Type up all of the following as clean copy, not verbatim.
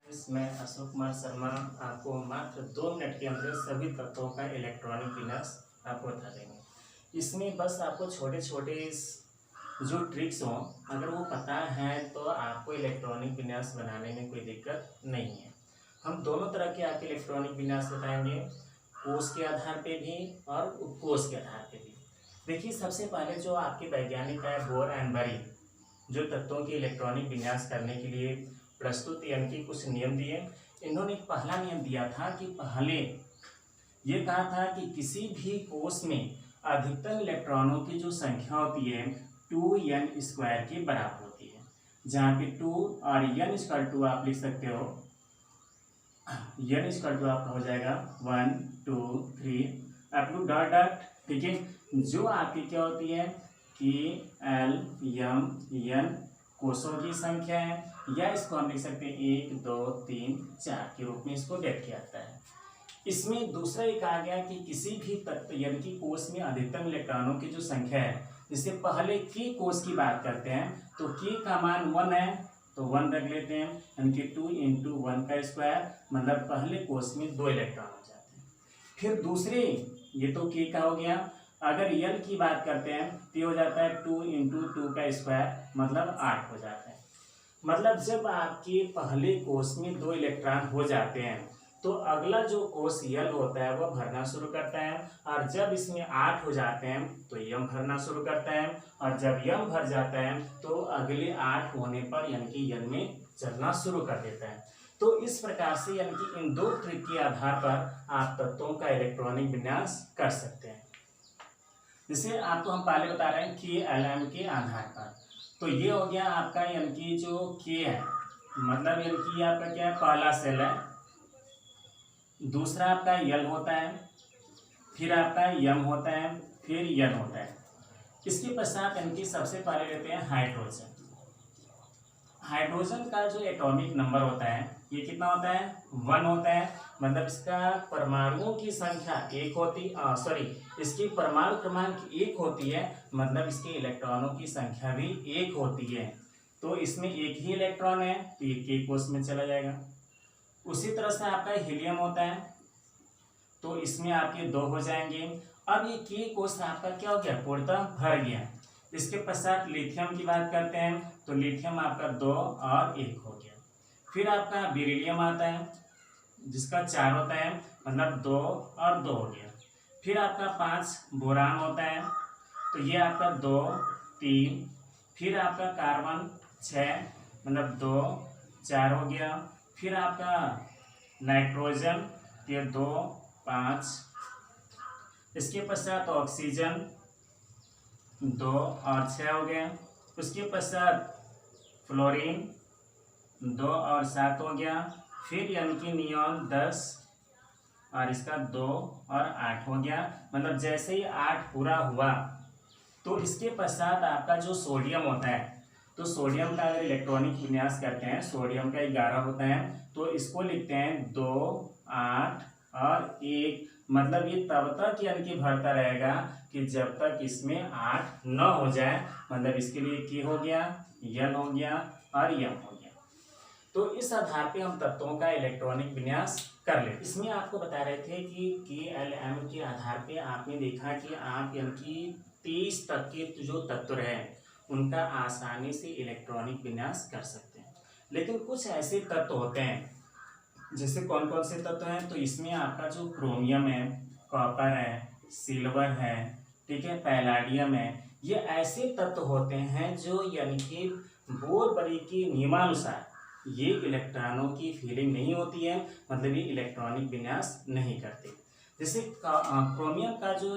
मैं अशोक कुमार शर्मा आपको मात्र 2 मिनट के अंदर सभी तत्वों का इलेक्ट्रॉनिक विन्यास आपको बता देंगे। इसमें बस आपको छोटे छोटे जो ट्रिक्स हों अगर वो पता है तो आपको इलेक्ट्रॉनिक विन्यास बनाने में कोई दिक्कत नहीं है। हम दोनों तरह के आपके इलेक्ट्रॉनिक विन्यास बताएंगे, कोष के आधार पे भी और उपकोष के आधार पे भी। देखिए, सबसे पहले जो आपके वैज्ञानिक है बोर एंड बरी, जो तत्वों के इलेक्ट्रॉनिक विन्यास करने के लिए प्रस्तुत यानी कि कुछ नियम दिए। इन्होंने एक पहला नियम दिया था कि पहले ये कहा था कि किसी भी कोष में अधिकतम इलेक्ट्रॉनों की जो संख्या होती है 2n² के बराबर होती है, जहाँ पे 2 और n² आप लिख सकते हो। n² आपका हो जाएगा 1 2 3 अप टू डॉट डॉट। ठीक है, जो आपकी क्या होती है कि L M N कोषों की संख्या है, या इसको हम लिख सकते हैं 1 2 3 4 के रूप में इसको व्यक्त किया जाता है। इसमें दूसरा एक आ गया कि किसी भी तत्व यानी कि कोष में अधिकतम इलेक्ट्रॉनों की जो संख्या है, इससे पहले के कोष की बात करते हैं तो के का मान 1 है तो 1 रख लेते हैं, यानी कि 2 × 1 का स्क्वायर, मतलब पहले कोष में 2 इलेक्ट्रॉन हो जाते हैं। फिर दूसरे, ये तो के का हो गया, अगर यल की बात करते हैं तो हो जाता है 2 × 2 का स्क्वायर, मतलब 8 हो जाता है। मतलब जब आपके पहले कोष में 2 इलेक्ट्रॉन हो जाते हैं तो अगला जो कोष यल होता है वह भरना शुरू करता है, और जब इसमें 8 हो जाते हैं तो यम भरना शुरू करता है, और जब यम भर जाता है तो अगले 8 होने पर यानी कि यल में चलना शुरू कर देता है। तो इस प्रकार से यानी कि इन 2 ट्रिक के आधार पर आप तत्वों का इलेक्ट्रॉनिक विन्यास कर सकते हैं। जिसे आपको हम पहले बता रहे हैं के एल एम के आधार पर। तो ये हो गया आपका यानी कि जो के है, मतलब यानी कि आपका क्या है, पहला सेल है, दूसरा आपका यल होता है, फिर आपका यम होता है, फिर यन होता है। इसके पश्चात यानी कि सबसे पहले लेते हैं हाइड्रोजन। हाइड्रोजन का जो एटॉमिक नंबर होता है ये कितना होता है, 1 होता है, मतलब इसका परमाणुओं की संख्या इसकी परमाणु क्रमांक 1 होती है, मतलब इसके इलेक्ट्रॉनों की संख्या भी 1 होती है। तो इसमें एक ही इलेक्ट्रॉन है तो ये के कोष में चला जाएगा। उसी तरह से आपका हीलियम होता है तो इसमें आपके 2 हो जाएंगे। अब ये के कोष आपका क्या हो गया, पूर्णतः भर गया। इसके पश्चात लिथियम की बात करते हैं तो लिथियम आपका 2 और 1 हो गया। फिर आपका बेरिलियम आता है जिसका 4 होता है, मतलब 2 और 2 हो गया। फिर आपका 5 बोरान होता है तो ये आपका 2 3। फिर आपका कार्बन 6, मतलब 2 4 हो गया। फिर आपका नाइट्रोजन ये 2 5। इसके पश्चात ऑक्सीजन 2 और 6 हो गया। उसके पश्चात फ्लोरीन 2 और 7 हो गया। फिर यानी कि नियॉन 10 और इसका 2 और 8 हो गया। मतलब जैसे ही 8 पूरा हुआ तो इसके पश्चात आपका जो सोडियम होता है, तो सोडियम का अगर इलेक्ट्रॉनिक विन्यास करते हैं, सोडियम का 11 होता है तो इसको लिखते हैं 2 8 और 1। मतलब ये तब तक यानी कि भरता रहेगा कि जब तक इसमें 8 न हो जाए, मतलब इसके लिए के हो गया, यन हो गया और यम हो गया। तो इस आधार पे हम तत्वों का इलेक्ट्रॉनिक विन्यास कर ले। इसमें आपको बता रहे थे कि के एल एम के आधार पे आपने देखा कि आप यानी कि 30 तक के जो तत्व हैं उनका आसानी से इलेक्ट्रॉनिक विन्यास कर सकते हैं। लेकिन कुछ ऐसे तत्व होते हैं, जैसे कौन कौन से तत्व हैं, तो इसमें आपका जो क्रोमियम है, कॉपर है, सिल्वर है, ठीक है, पैलाडियम है, ये ऐसे तत्व होते हैं जो यानी कि बोर-बरी के नियमानुसार ये इलेक्ट्रॉनों की फीलिंग नहीं होती है, मतलब ये इलेक्ट्रॉनिक विन्यास नहीं करते। जैसे क्रोमियम का जो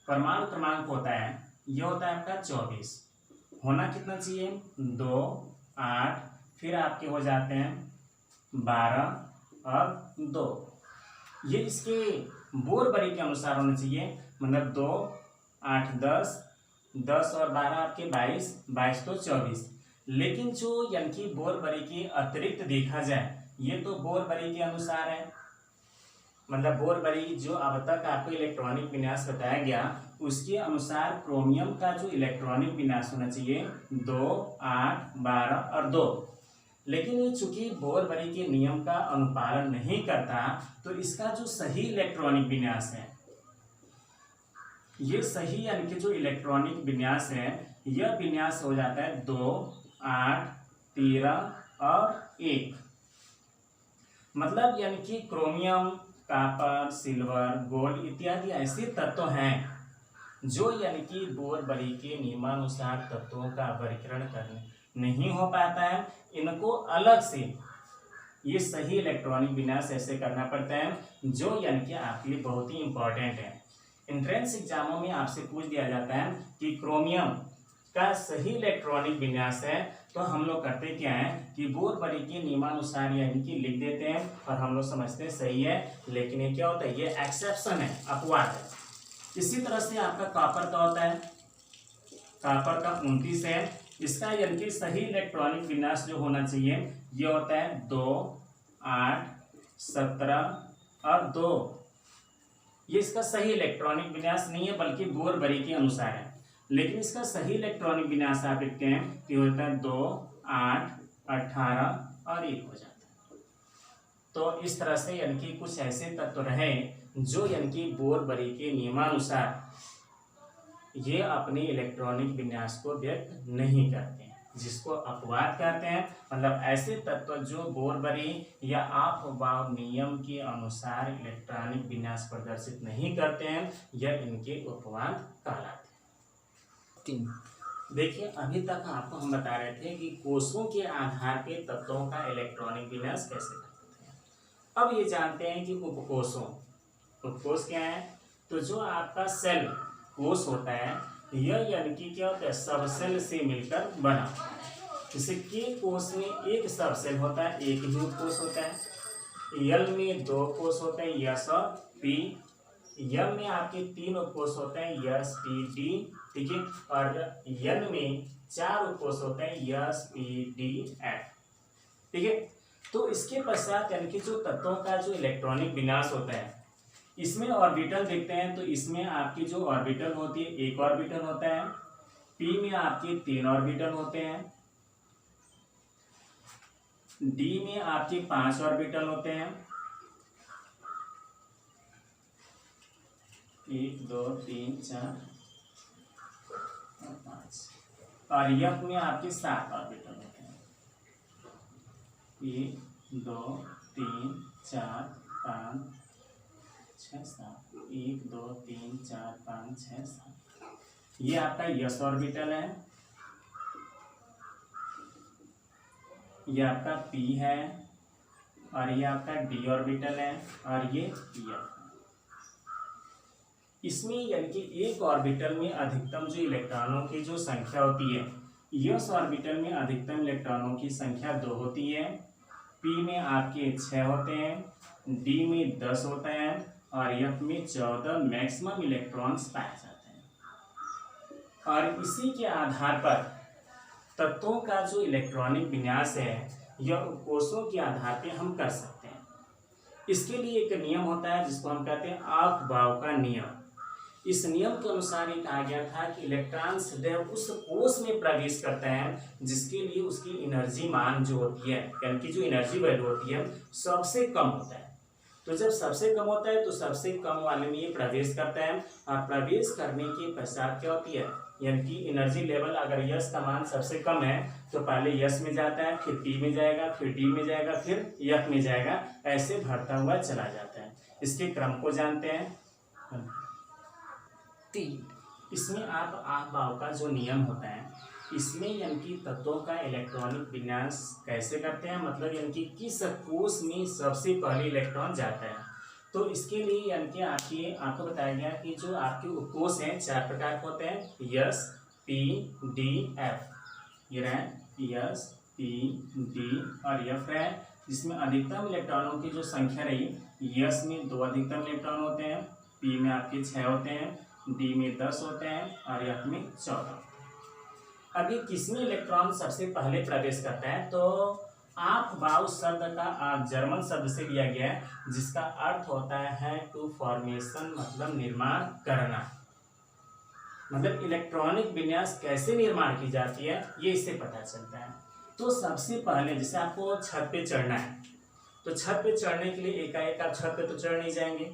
परमाणु क्रमांक होता है ये होता है आपका 24। होना कितना चाहिए, 2 8। फिर आपके हो जाते हैं 12 और 2। ये इसके बोर-बरी के अनुसार होना चाहिए, मतलब 2 8 10 10 और 12 आपके 22 22 तो 24। लेकिन जो यानी कि बोर-बरी के अतिरिक्त देखा जाए ये तो बोर-बरी के अनुसार है, मतलब बोर-बरी जो अब तक आपको इलेक्ट्रॉनिक विन्यास बताया गया उसके अनुसार क्रोमियम का जो इलेक्ट्रॉनिक विन्यास होना चाहिए 2 8 12 और 2। लेकिन ये चूंकि बोर-बरी के नियम का अनुपालन नहीं करता, तो इसका जो सही इलेक्ट्रॉनिक विन्यास है, ये सही यानी कि जो इलेक्ट्रॉनिक विन्यास है, यह विन्यास हो जाता है 2, 8, 13 और 1। मतलब यानी कि क्रोमियम, कॉपर, सिल्वर, गोल्ड इत्यादि ऐसे तत्व हैं जो यानी कि बोर-बरी के नियमानुसार तत्वों का वर्गीकरण करने नहीं हो पाता है। इनको अलग से ये सही इलेक्ट्रॉनिक विन्यास ऐसे करना पड़ता है जो यानी कि आपके लिए बहुत ही इंपॉर्टेंट है। एंट्रेंस एग्जामों में आपसे पूछ दिया जाता है कि क्रोमियम का सही इलेक्ट्रॉनिक विन्यास है, तो हम लोग करते क्या है कि बोर-बरी के नियमानुसार यानी कि लिख देते हैं और हम लोग समझते हैं सही है, लेकिन ये क्या होता है, ये एक्सेप्शन है, अपवाद है। इसी तरह से आपका कॉपर का होता है, कॉपर का 29 है, इसका यानी कि सही इलेक्ट्रॉनिक विन्यास जो होना चाहिए ये होता है 2, 8, 17 और 2। ये इसका सही इलेक्ट्रॉनिक विन्यास नहीं है बल्कि बोर-बरी के अनुसार है, लेकिन इसका सही इलेक्ट्रॉनिक विन्यास आप लिखते हैं कि होता है 2, 8, 18 और 1 हो जाता है। तो इस तरह से यानी कि कुछ ऐसे तत्व रहे जो यानी कि बोर-बरी के नियमानुसार ये अपने इलेक्ट्रॉनिक विन्यास को व्यक्त नहीं करते हैं, जिसको अपवाद कहते हैं। मतलब ऐसे तत्व जो बोर-बरी या आप-बाव नियम के अनुसार इलेक्ट्रॉनिक विन्यास प्रदर्शित नहीं करते हैं, यह इनके अपवाद कहलाते हैं। देखिए, अभी तक आपको हम बता रहे थे कि कोषों के आधार पे तत्वों का इलेक्ट्रॉनिक विन्यास कैसे करते हैं। अब ये जानते हैं कि उपकोष क्या है। तो जो आपका सेल कोष होता है, यह यानी कि क्या होता है, सब सेल से मिलकर बना होता है। जैसे के कोष में एक सब सेल होता है, एक ही उपकोष होता है। यल में 2 कोष होते हैं, यस और पी। यम में आपके 3 उपकोष होते हैं, यस, पी, डी, ठीक है। और यन में 4 उपकोष होते हैं, यस, पी, डी, एफ, ठीक है। तो इसके पश्चात यानी कि जो तत्वों का जो इलेक्ट्रॉनिक विन्यास होता है, इसमें ऑर्बिटल देखते हैं। तो इसमें आपकी जो ऑर्बिटल होती है, एक ऑर्बिटल होता है। पी में आपके 3 ऑर्बिटल होते हैं। डी में आपके 5 ऑर्बिटल होते हैं, 1, 2, 3, 4 और 5। और एफ में आपके 7 ऑर्बिटल होते हैं, 1, 2, 3, 4, 5, 6, 7। 1, 2, 3, 4, 5, 6, 7। ये आपका यस ऑर्बिटल है, ये आपका पी है, और ये आपका डी ऑर्बिटल है, और ये एफ है। इसमें यानी कि एक ऑर्बिटल में अधिकतम जो इलेक्ट्रॉनों की जो संख्या होती है, यस ऑर्बिटल में अधिकतम इलेक्ट्रॉनों की संख्या 2 होती है। पी में आपके 6 होते हैं, डी में 10 होता है, और एफ में 14 मैक्सिमम इलेक्ट्रॉन्स पाए जाते हैं। और इसी के आधार पर तत्वों का जो इलेक्ट्रॉनिक विन्यास है, यह कोषों के आधार पे हम कर सकते हैं। इसके लिए एक नियम होता है जिसको हम कहते हैं अफ-बाव का नियम। इस नियम के अनुसार ये कहा गया था कि इलेक्ट्रॉन सदैव उस कोष में प्रवेश करता है जिसके लिए उसकी एनर्जी मान जो होती है, यानी कि जो एनर्जी वैल्यू होती है, सबसे कम होता है। तो जब सबसे कम होता है तो सबसे कम वाले में ये प्रवेश करता है, और प्रवेश करने के पश्चात क्या होती है, यानी कि एनर्जी लेवल अगर यस का मान सबसे कम है तो पहले यस में जाता है, फिर पी में जाएगा, फिर डी में जाएगा, फिर एफ में जाएगा, ऐसे बढ़ता हुआ चला जाता है। इसके क्रम को जानते हैं। 3 इसमें आप अफ-बाव का जो नियम होता है, इसमें यानी कि तत्वों का इलेक्ट्रॉनिक विन्यास कैसे करते हैं, मतलब यानी कि किस कोष में सबसे पहले इलेक्ट्रॉन जाता है। तो इसके लिए यानी कि आपको बताया गया कि जो आपके उपकोष हैं 4 प्रकार के होते हैं, यस, पी, डी, एफ। ये रहे यस, पी, डी और एफ है, जिसमें अधिकतम इलेक्ट्रॉनों की जो संख्या रही, यस में 2 अधिकतम इलेक्ट्रॉन होते हैं, पी में आपके 6 होते हैं, डी में 10 होते हैं, और एफ में 14। अभी किसमें इलेक्ट्रॉन सबसे पहले प्रवेश करता है, तो अफ-बाव शब्द का जर्मन शब्द से लिया गया है, जिसका अर्थ होता है टू फॉर्मेशन, मतलब निर्माण करना। मतलब इलेक्ट्रॉनिक विन्यास कैसे निर्माण की जाती है, ये इससे पता चलता है। तो सबसे पहले जैसे आपको छत पे चढ़ना है, तो छत पे चढ़ने के लिए एकाएक आप छत पे तो चढ़ नहीं जाएंगे।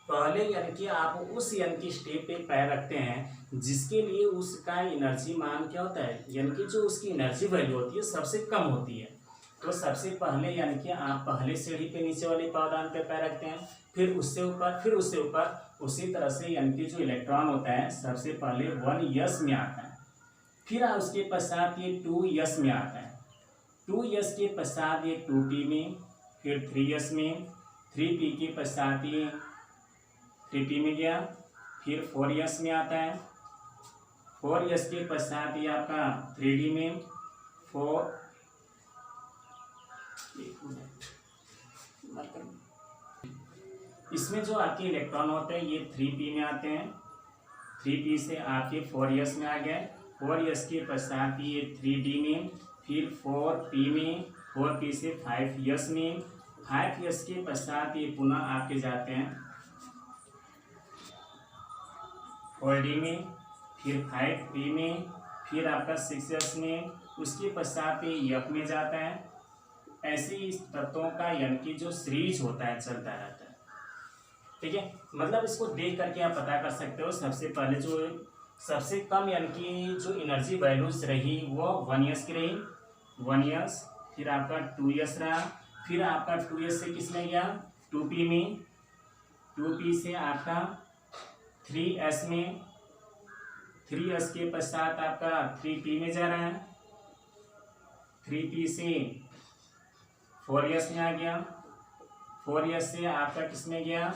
पहले यानी कि आप उस यानी कि स्टेप पे पैर रखते हैं जिसके लिए उसका एनर्जी मान क्या होता है, यानी कि जो उसकी एनर्जी वैल्यू होती है सबसे कम होती है। तो सबसे पहले यानी कि आप पहले सीढ़ी पे नीचे वाले पावदान पे पैर रखते हैं, फिर उससे ऊपर, फिर उससे ऊपर। उसी तरह से यानी कि जो इलेक्ट्रॉन होता है सबसे पहले 1s में आता है, फिर उसके पश्चात ये 2s में आता है, 2s के पश्चात ये 2p में, फिर 3s में, 3p के पश्चात ये 3p में गया, फिर 4s में आता है, 4s के पश्चात ये आपका 3d में, 4 इसमें जो आपके इलेक्ट्रॉन होते हैं ये 3p में आते हैं, 3p से आपके 4s में आ गए, 4s के पश्चात ये 3d में, फिर 4p में, 4p से 5s में, 5s के पश्चात ये पुनः आपके जाते हैं 4d में, फिर 5p में, फिर आपका 6s में, उसके पश्चात ये f में जाता है। ऐसे ही इस तत्वों का यानी कि जो सीरीज होता है चलता रहता है। ठीक है, मतलब इसको देख करके आप पता कर सकते हो। सबसे पहले जो सबसे कम यानी कि जो एनर्जी वैल्यूज रही वो 1s की रही, 1s, फिर आपका 2s रहा, फिर आपका 2s से किस में गया 2p में, 2p से आपका 3s में, 3s के पश्चात आपका 3p में जा रहा है, 3p से 4s में आ गया, 4s से आपका किस में गया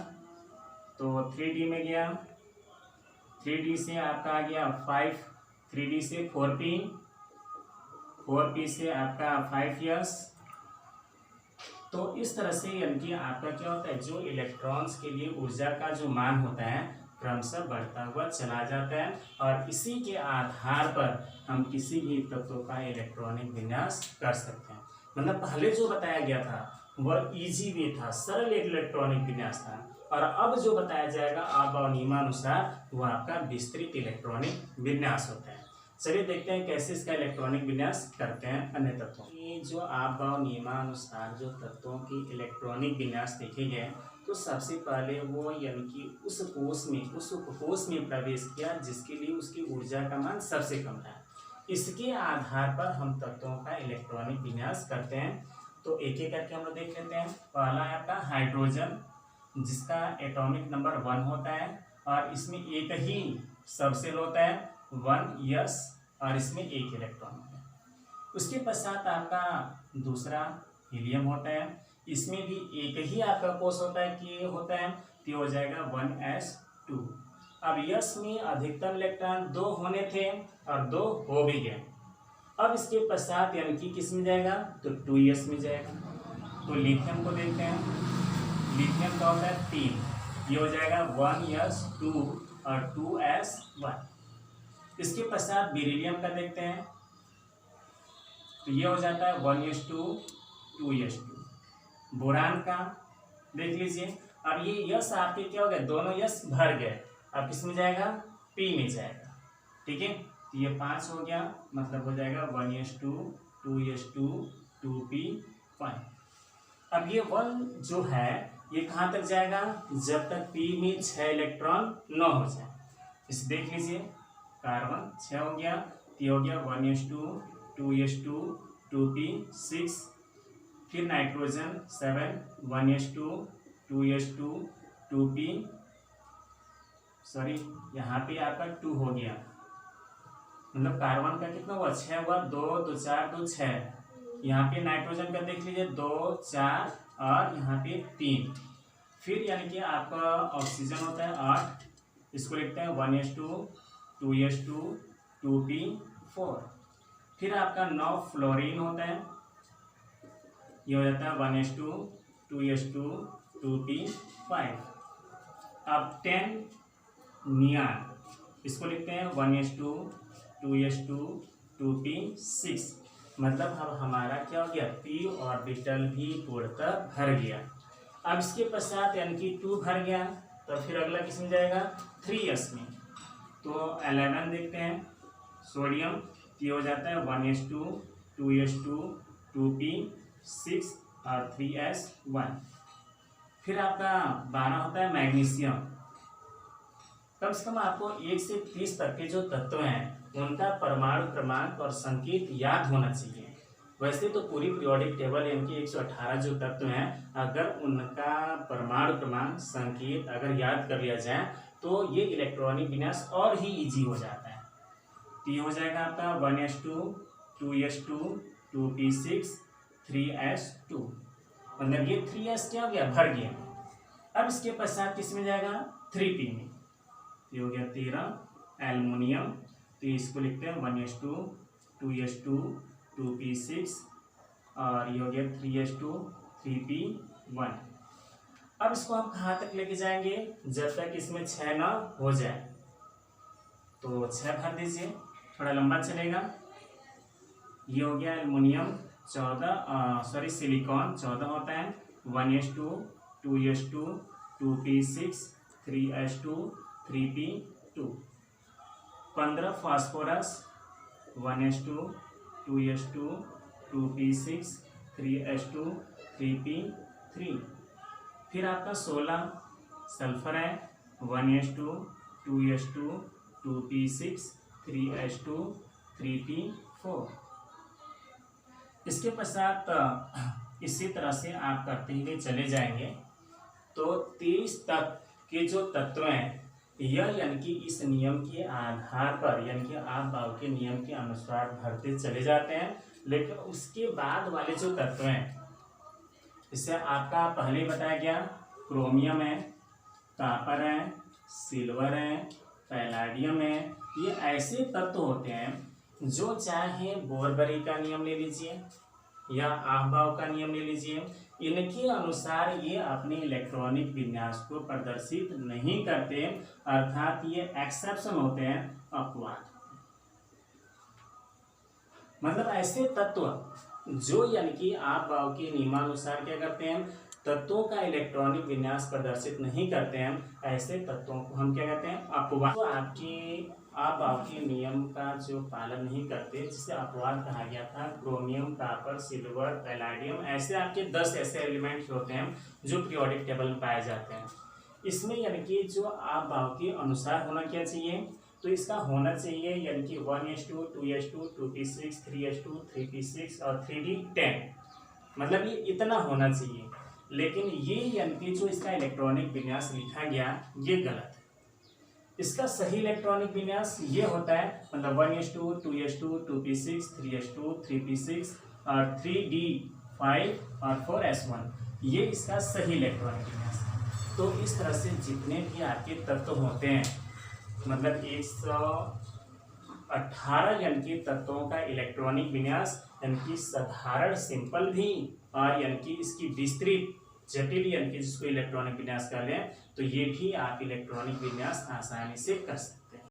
तो 3d में गया, 3d से आपका आ गया 5, 3d से 4p, 4p से आपका 5s। तो इस तरह से यानी कि आपका क्या होता है, जो इलेक्ट्रॉन्स के लिए ऊर्जा का जो मान होता है क्रमशः बढ़ता हुआ चला जाता है, और इसी के आधार पर हम किसी भी तत्व का इलेक्ट्रॉनिक विन्यास कर सकते हैं। मतलब पहले जो बताया गया था वह इजी वे था, सरल इलेक्ट्रॉनिक विन्यास था, और अब जो बताया जाएगा आप नियमानुसार वह आपका विस्तृत इलेक्ट्रॉनिक विन्यास होता है। चलिए देखते हैं कैसे इसका इलेक्ट्रॉनिक विन्यास करते हैं अन्य तत्वों। ये जो आप नियमानुसार जो तत्वों की इलेक्ट्रॉनिक विन्यास देखे गए, तो सबसे पहले वो यानी कि उस कोष में प्रवेश किया जिसके लिए उसकी ऊर्जा का मान सबसे कम था। इसके आधार पर हम तत्वों का इलेक्ट्रॉनिक विन्यास करते हैं। तो एक एक करके हम लोग देख लेते हैं। पहला है आपका हाइड्रोजन, जिसका एटॉमिक नंबर 1 होता है, और इसमें एक ही सबसेल होता है 1s, और इसमें एक इलेक्ट्रॉन होता है। उसके पश्चात आपका दूसरा हीलियम होता है, इसमें भी एक ही आपका कोष होता है कि होता है, तो हो जाएगा 1s2। अब यस में अधिकतम इलेक्ट्रॉन 2 होने थे और 2 हो भी गए। अब इसके पश्चात यानी कि किस में जाएगा तो 2s में जाएगा। तो लिथियम को देखते हैं, लिथियम का होता है 3, ये हो जाएगा 1s2 और 2s1। इसके पश्चात बेरिलियम का देखते हैं, तो ये हो जाता है 1s2 2s2। बोरान का देख लीजिए, अब ये यस आपके क्या हो गए, दोनों यस भर गए, अब किस में जाएगा p में जाएगा। ठीक है, तो ये 5 हो गया, मतलब हो जाएगा 1s2 2s2 2p5। अब ये 1 जो है ये कहाँ तक जाएगा, जब तक p में 6 इलेक्ट्रॉन न हो जाए। इसे देख लीजिए, कार्बन 6 हो गया, तो हो गया 1s2 2s2 2p6, फिर nitrogen 7 1s2 2s2 2p, sorry यहाँ पे आपका 2 हो गया, मतलब कार्बन का कितना हुआ 6 हुआ, 2 2 4 2 6। यहाँ पे नाइट्रोजन का देख लीजिए 2 4 और यहाँ पे 3। फिर यानी कि आपका ऑक्सीजन होता है 8, इसको लिखते हैं 1s2 2s2 2p4। फिर आपका 9 फ्लोरीन होता है, ये हो जाता है 1s2 2s2 2p5। अब 10 नियान, इसको लिखते हैं 1s2 2s2 2p6। मतलब अब हमारा क्या हो गया, p ऑर्बिटल भी पूर्णतः भर गया। अब इसके पश्चात यानी कि 2 भर गया, तो फिर अगला किस में जाएगा 3s में। तो 11 देखते हैं सोडियम, ये हो जाता है 1s2 2s2 2p6 और 3s1। फिर आपका 12 होता है मैग्नीशियम। कम से कम आपको 1 से 30 तक के जो तत्व हैं उनका परमाणु क्रमांक और संकेत याद होना चाहिए। वैसे तो पूरी पीरियोडिक टेबल यानी कि 118 जो तत्व हैं, अगर उनका परमाणु क्रमांक संकेत अगर याद कर लिया जाए तो ये इलेक्ट्रॉनिक विन्यास और ही इजी हो जाता है। तो ये हो जाएगा आपका 1s2 2s2 2p6 3s2। मतलब ये 3s क्या हो गया, भर गया। अब इसके पश्चात किस में जाएगा, 3p में। ये हो गया 13 एल्युमिनियम। तो इसको लिखते हैं 1s2 2s2 2p6 और ये हो गया 3s2 3p1। अब इसको आप कहाँ तक लेके जाएंगे, जब तक इसमें 6 ना हो जाए। तो 6 भर दीजिए, थोड़ा लंबा चलेगा। ये हो गया एल्युमिनियम 14 सिलिकॉन 14 होता है। 1s2 2s2 2p6 3s2 3p2। 15 phosphorus 1s2 2s2 2p6 3s2 3p3। फिर आपका 16 सल्फर है 1s2 2s2 2p6 3s2 3p4। इसके पश्चात इसी तरह से आप करते हुए चले जाएंगे तो 23 तक के जो तत्व हैं यह यानी कि इस नियम के आधार पर यानी कि आप बाव के नियम के अनुसार भरते चले जाते हैं। लेकिन उसके बाद वाले जो तत्व हैं, इससे आपका पहले बताया गया क्रोमियम है, कॉपर है, सिल्वर है, पैलाडियम है। ये ऐसे तत्व होते हैं जो चाहे बोरबरी का नियम ले लीजिए या आहबाव का नियम ले लीजिए, इनके अनुसार ये अपने इलेक्ट्रॉनिक विन्यास को प्रदर्शित नहीं करते, अर्थात ये एक्सेप्शन होते हैं, अपवाद। मतलब ऐसे तत्व जो यानी कि आहबाव के नियमानुसार क्या करते हैं, तत्वों का इलेक्ट्रॉनिक विन्यास प्रदर्शित नहीं करते हैं, ऐसे तत्वों को हम क्या कहते हैं, अपवाद। तो आपकी आहबाव के नियम का जो पालन नहीं करते, जिसे अपवाद कहा गया था, क्रोमियम, कॉपर, सिल्वर, पैलाडियम, ऐसे आपके 10 ऐसे एलिमेंट्स होते हैं जो पीरियोडिक टेबल में पाए जाते हैं। इसमें यानी कि जो आहबाव के अनुसार होना क्या चाहिए, तो इसका होना चाहिए यानी कि 1s2 2s2 2p6 3s2 3p6 और 3d10। मतलब ये इतना होना चाहिए। लेकिन ये यानी कि जो इसका इलेक्ट्रॉनिक विन्यास लिखा गया ये गलत है। इसका सही इलेक्ट्रॉनिक विन्यास ये होता है, मतलब 1s2 2s2 2p6 3s2 3p6 और 3d5 और 4s1, ये इसका सही इलेक्ट्रॉनिक विन्यास है। तो इस तरह से जितने भी आपके तत्व होते हैं, मतलब 118 यानी कि तत्वों का इलेक्ट्रॉनिक विन्यास, यानी कि साधारण सिंपल भी और यानी कि इसकी विस्तृत जटिल यानी कि जिसको इलेक्ट्रॉनिक विन्यास कर लें, तो ये भी आप इलेक्ट्रॉनिक विन्यास आसानी से कर सकते हैं।